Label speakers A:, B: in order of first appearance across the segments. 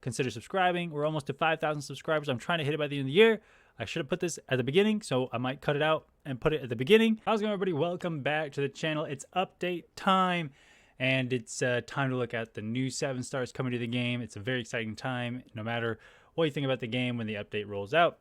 A: consider subscribing. We're almost to 5,000 subscribers. I'm trying to hit it by the end of the year. I should have put this at the beginning, so I might cut it out and put it at the beginning. How's it going, everybody? Welcome back to the channel. It's update time, and it's time to look at the new 7 stars coming to the game. It's a very exciting time, no matter what you think about the game when the update rolls out.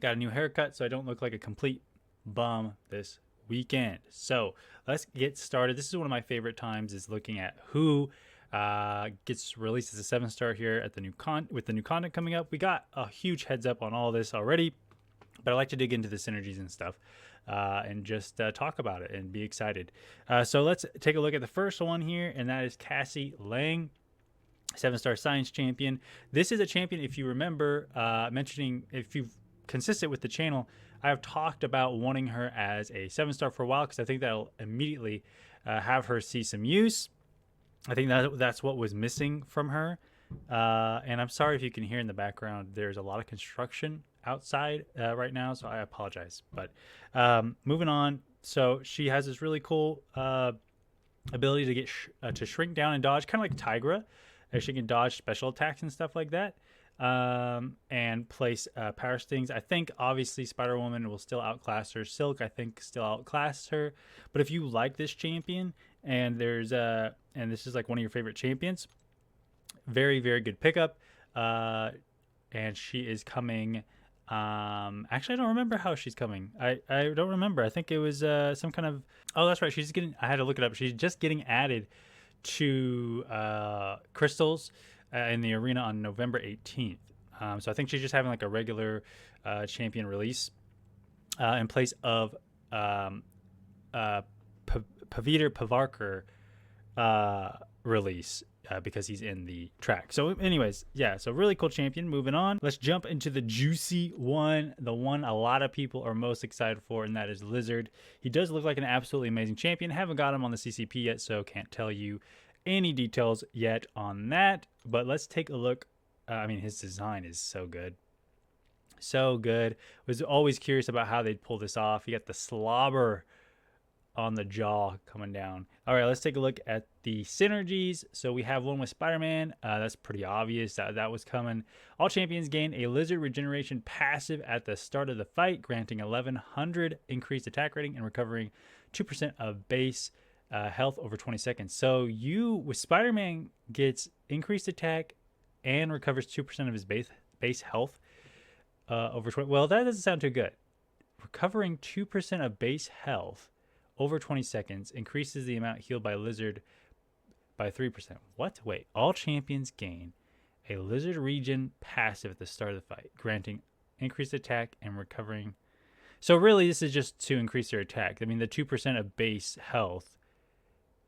A: Got a new haircut, so I don't look like a complete bum this weekend. So let's get started. This is one of my favorite times, is looking at who gets released as a 7-star here at the new with the new content coming up. We got a huge heads up on all this already, but I like to dig into the synergies and stuff and just talk about it and be excited. So let's take a look at the first one here, and that is Cassie Lang, 7-star science champion. This is a champion, if you remember mentioning, if you've consistent with the channel, I have talked about wanting her as a 7-star for a while, because I think that'll immediately have her see some use. I think that's what was missing from her. And I'm sorry if you can hear in the background, there's a lot of construction outside right now, so I apologize. But moving on, so she has this really cool ability to get to shrink down and dodge, kind of like Tigra. She can dodge special attacks and stuff like that. And place power stings. I think obviously Spider-Woman will still outclass her. Silk, I think, still outclass her. But if you like this champion, and there's and this is like one of your favorite champions, very, very good pickup. And she is coming. Actually, I don't remember how she's coming. I don't remember. I think it was some kind of. Oh, that's right. She's getting. I had to look it up. She's just getting added to crystals in the arena on November 18th. So I think she's just having like a regular champion release in place of Paviter Pavarkar release because he's in the track. So anyways, yeah, so really cool champion. Moving on, let's jump into the juicy one, the one a lot of people are most excited for, and that is Lizard. He does look like an absolutely amazing champion. Haven't got him on the CCP yet, so can't tell you any details yet on that, but let's take a look. I mean, his design is so good. So good. Was always curious about how they'd pull this off. You got the slobber on the jaw coming down. All right, let's take a look at the synergies. So we have one with Spider-Man. That's pretty obvious that was coming. All champions gain a lizard regeneration passive at the start of the fight, granting 1100 increased attack rating and recovering 2% of base health over 20 seconds. So you, with Spider-Man, gets increased attack and recovers 2% of his base health over 20. Well, that doesn't sound too good. Recovering 2% of base health over 20 seconds increases the amount healed by Lizard by 3%. What? Wait, all champions gain a Lizard regen passive at the start of the fight, granting increased attack and recovering. So really, this is just to increase their attack. I mean, the 2% of base health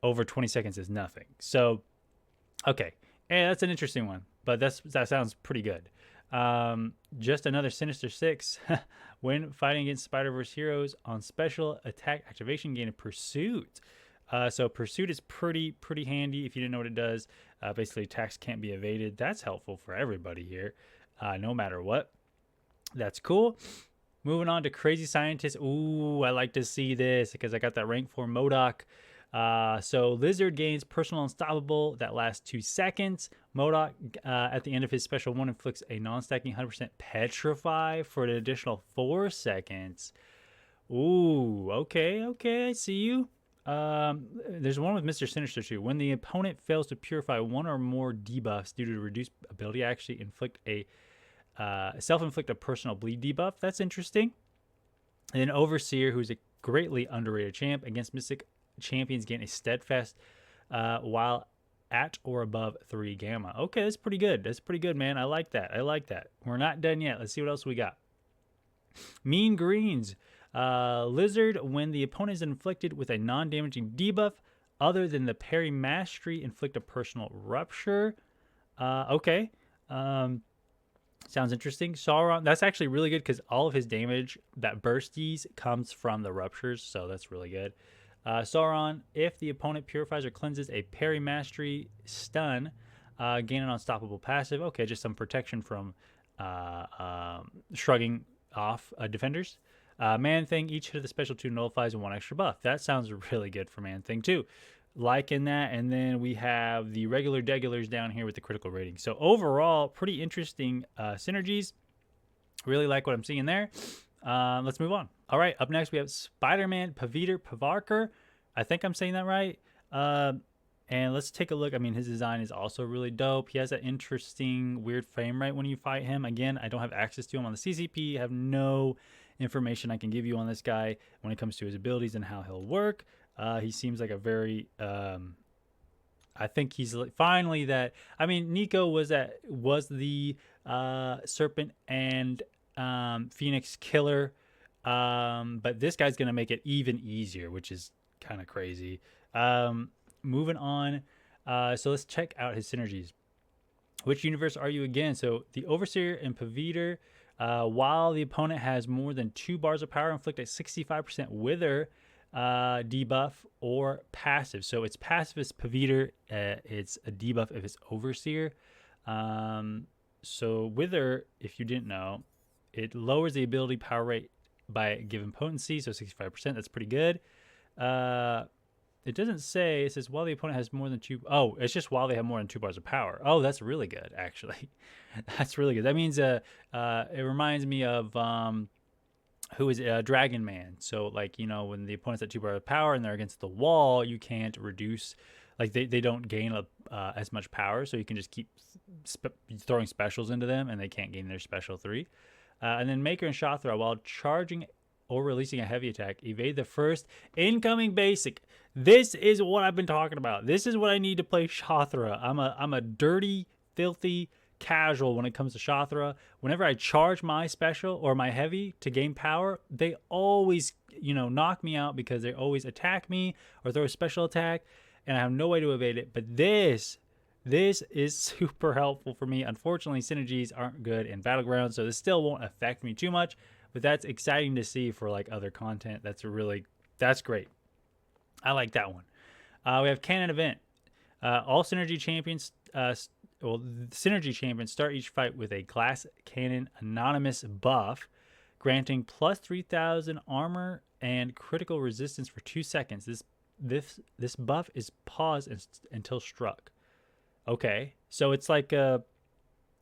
A: over 20 seconds is nothing. So, okay. Hey, that's an interesting one, but that sounds pretty good. Just another Sinister 6. When fighting against Spider-Verse heroes on special attack activation, gain a Pursuit. So Pursuit is pretty handy if you didn't know what it does. Basically, attacks can't be evaded. That's helpful for everybody here, no matter what. That's cool. Moving on to Crazy Scientist. Ooh, I like to see this because I got that rank 4 MODOK. So Lizard gains personal unstoppable that lasts 2 seconds. MODOK at the end of his special 1 inflicts a non-stacking 100% petrify for an additional 4 seconds. Ooh, okay, I see you. There's one with Mr. Sinister too. When the opponent fails to purify 1 or more debuffs due to reduced ability, actually inflict a self-inflict a personal bleed debuff. That's interesting. And then Overseer, who's a greatly underrated champ, against Mystic champions gain a steadfast while at or above 3 gamma. Okay, that's pretty good. That's pretty good, man. I like that. We're not done yet. Let's see what else we got. Mean Greens. Lizard, when the opponent is inflicted with a non-damaging debuff other than the parry mastery, inflict a personal rupture. Okay. Sounds interesting. Sauron, that's actually really good because all of his damage that bursties comes from the ruptures, so that's really good. Sauron, if the opponent purifies or cleanses a parry mastery stun, gain an unstoppable passive. Okay, just some protection from shrugging off defenders. Man Thing, each hit of the special 2 nullifies 1 extra buff. That sounds really good for Man Thing too. liking that. And then we have the regulars down here with the critical rating. So overall, pretty interesting synergies. Really like what I'm seeing there. Let's move on. All right, up next we have Spider-Man Peter Parker. I think I'm saying that right. And let's take a look. I mean, his design is also really dope. He has that interesting, weird frame rate when you fight him. Again, I don't have access to him on the CCP. I have no information I can give you on this guy when it comes to his abilities and how he'll work. He seems like a very, I think he's finally that. I mean, Nico was the Serpent and Phoenix killer, but this guy's gonna make it even easier, which is kind of crazy. Moving on, so let's check out his synergies. Which universe are you again? So the Overseer and Paviter, while the opponent has more than 2 bars of power, inflict a 65% wither debuff or passive. So it's passive is Paviter, it's a debuff if it's Overseer. So wither, if you didn't know, it lowers the ability power rate by a given potency, so 65%. That's pretty good. It doesn't say. It says while the opponent has more than 2. Oh, it's just while they have more than 2 bars of power. Oh, that's really good, actually. That's really good. That means it reminds me of who is Dragon Man. So like, you know, when the opponent's at 2 bars of power and they're against the wall, you can't reduce. Like they don't gain as much power, so you can just keep throwing specials into them, and they can't gain their special 3. And then Maker and Shothra, while charging or releasing a heavy attack, evade the first incoming basic. This is what I've been talking about. This is what I need to play Shothra. I'm a dirty, filthy casual when it comes to Shothra. Whenever I charge my special or my heavy to gain power, they always, you know, knock me out because they always attack me or throw a special attack, and I have no way to evade it. But this is super helpful for me. Unfortunately, synergies aren't good in Battlegrounds, so this still won't affect me too much, but that's exciting to see for like other content. That's great. I like that one. We have Cannon Event. All Synergy champions, Synergy champions start each fight with a Glass Cannon Anonymous buff, granting plus 3,000 armor and critical resistance for 2 seconds. This buff is paused until struck. Okay, so it's like a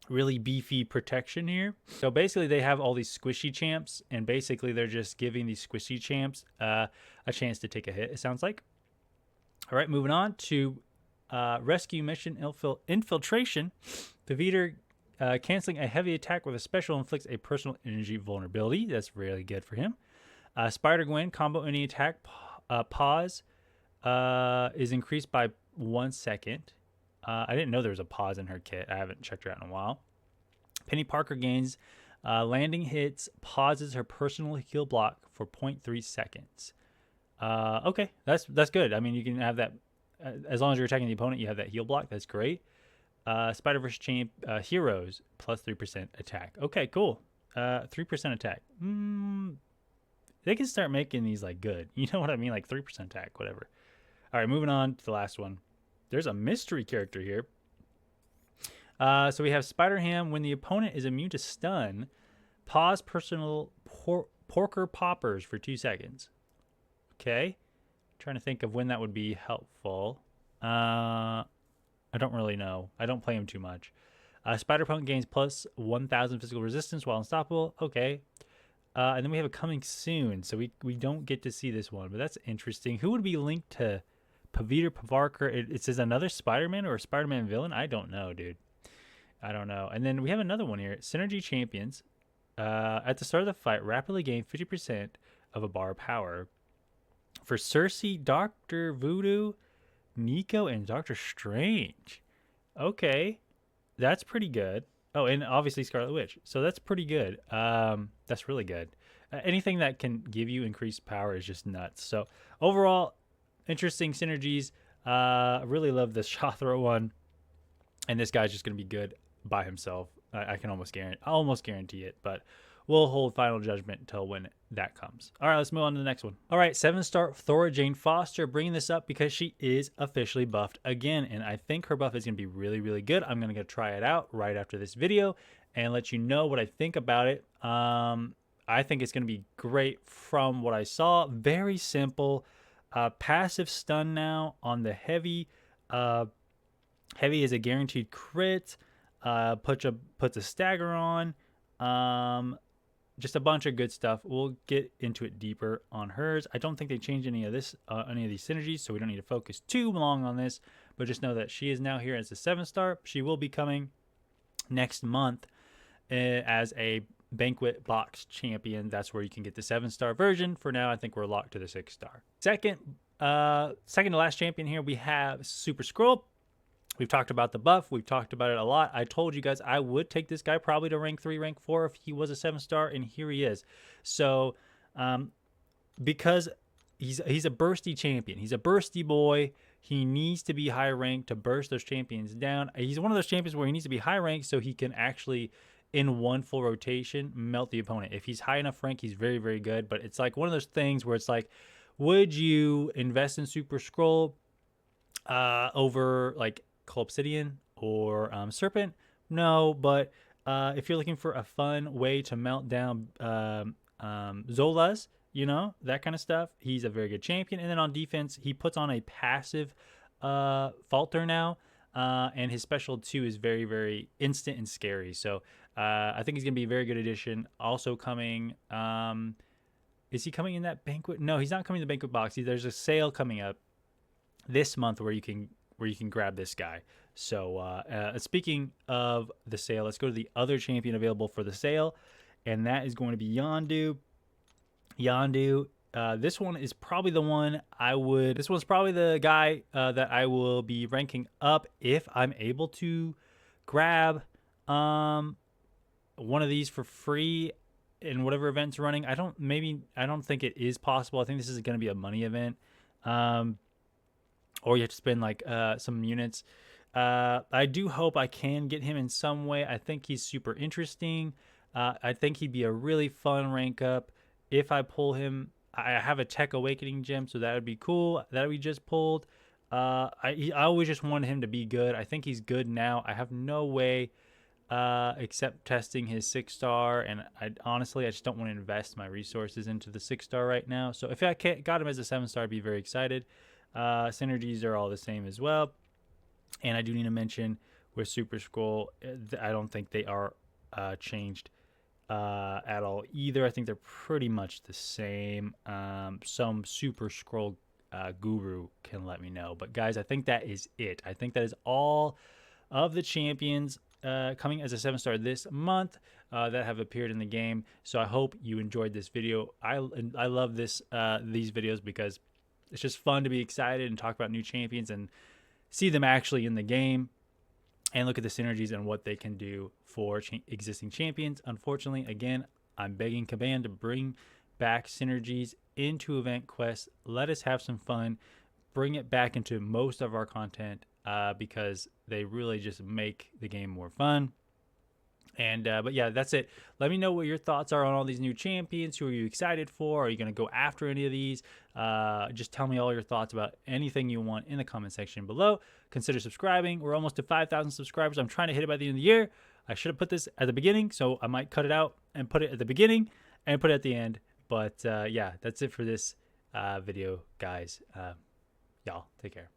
A: really beefy protection here. So basically they have all these squishy champs, and basically they're just giving these squishy champs a chance to take a hit, it sounds like. All right, moving on to Rescue Mission Infiltration. Paviter canceling a heavy attack with a special inflicts a personal energy vulnerability. That's really good for him. Spider-Gwen combo any attack pause is increased by 1 second. I didn't know there was a pause in her kit. I haven't checked her out in a while. Penny Parker gains landing hits, pauses her personal heal block for 0.3 seconds. Okay, that's good. I mean, you can have that as long as you're attacking the opponent. You have that heal block. That's great. Spider-Verse champ heroes plus 3% attack. Okay, cool. 3% attack. They can start making these like good. You know what I mean? Like 3% attack, whatever. All right, moving on to the last one. There's a mystery character here. So we have Spider-Ham. When the opponent is immune to stun, pause personal porker poppers for 2 seconds. Okay. Trying to think of when that would be helpful. I don't really know. I don't play him too much. Spider-Punk gains plus 1,000 physical resistance while unstoppable. Okay. And then we have a coming soon. So we don't get to see this one, but that's interesting. Who would be linked to Peter Parker? It says another Spider-Man or a Spider-Man villain. I don't know, dude. I don't know. And then we have another one here. Synergy champions. At the start of the fight, rapidly gain 50% of a bar of power. For Cersei, Dr. Voodoo, Nico, and Doctor Strange. Okay. That's pretty good. Oh, and obviously Scarlet Witch. So that's pretty good. That's really good. Anything that can give you increased power is just nuts. So overall, interesting synergies. I really love this Shothra one, and this guy's just going to be good by himself. I can almost guarantee it, but we'll hold final judgment until when that comes. All right, let's move on to the next one. All right, 7-star Thora Jane Foster, bringing this up because she is officially buffed again, and I think her buff is going to be really, really good. I'm going to go try it out right after this video and let you know what I think about it. I think it's going to be great from what I saw. Very simple. Passive stun now on the heavy. Heavy is a guaranteed crit. Puts a stagger on. Just a bunch of good stuff. We'll get into it deeper on hers. I don't think they changed any of these synergies, so we don't need to focus too long on this. But just know that she is now here as a 7-star. She will be coming next month as a banquet box champion. That's where you can get the 7-star version. For now, I think we're locked to the 6-star. Second to last champion here, we have Super Scroll. We've talked about the buff. We've talked about it a lot. I told you guys I would take this guy probably to rank 3, rank 4 if he was a 7-star, and here he is. So because he's a bursty champion. He's a bursty boy. He needs to be high ranked to burst those champions down. He's one of those champions where he needs to be high ranked so he can actually, in one full rotation, melt the opponent. If he's high enough rank, he's very, very good. But it's like one of those things where it's like, would you invest in Super Scroll over like Obsidian or Serpent? No, but if you're looking for a fun way to melt down Zolas, that kind of stuff, he's a very good champion. And then on defense, he puts on a passive falter now, and his special 2 is very, very instant and scary. So I think he's gonna be a very good addition. Also coming, is he coming in that banquet? No, he's not coming in the banquet box. There's a sale coming up this month where you can grab this guy. So speaking of the sale, let's go to the other champion available for the sale, and that is going to be Yondu. This one is probably the one this one's probably the guy that I will be ranking up if I'm able to grab one of these for free in whatever event's running. I don't think it is possible. I think this is going to be a money event. Or you have to spend like some units. I do hope I can get him in some way. I think he's super interesting. I think he'd be a really fun rank up if I pull him. I have a Tech Awakening gem, so that would be cool. That we just pulled. I always just wanted him to be good. I think he's good now. I have no way except testing his 6-star, and honestly I just don't want to invest my resources into the 6-star right now. So if I got him as a 7-star, I'd be very excited. Synergies are all the same as well. And I do need to mention with Super Scroll, I don't think they are changed at all either. I think they're pretty much the same. Some Super Scroll guru can let me know. But guys, I think that is it. I think that is all of the champions coming as a 7-star this month that have appeared in the game. So I hope you enjoyed this video. I love these videos because it's just fun to be excited and talk about new champions and see them actually in the game and look at the synergies and what they can do for existing champions. Unfortunately, again, I'm begging Caban to bring back synergies into event quests. Let us have some fun. Bring it back into most of our content because they really just make the game more fun. And but yeah, that's it. Let me know what your thoughts are on all these new champions. Who are you excited for? Are you going to go after any of these? Just tell me all your thoughts about anything you want in the comment section below. Consider subscribing. We're almost to 5,000 subscribers. I'm trying to hit it by the end of the year. I should have put this at the beginning, so I might cut it out and put it at the beginning and put it at the end. But yeah, that's it for this video, guys. Y'all take care.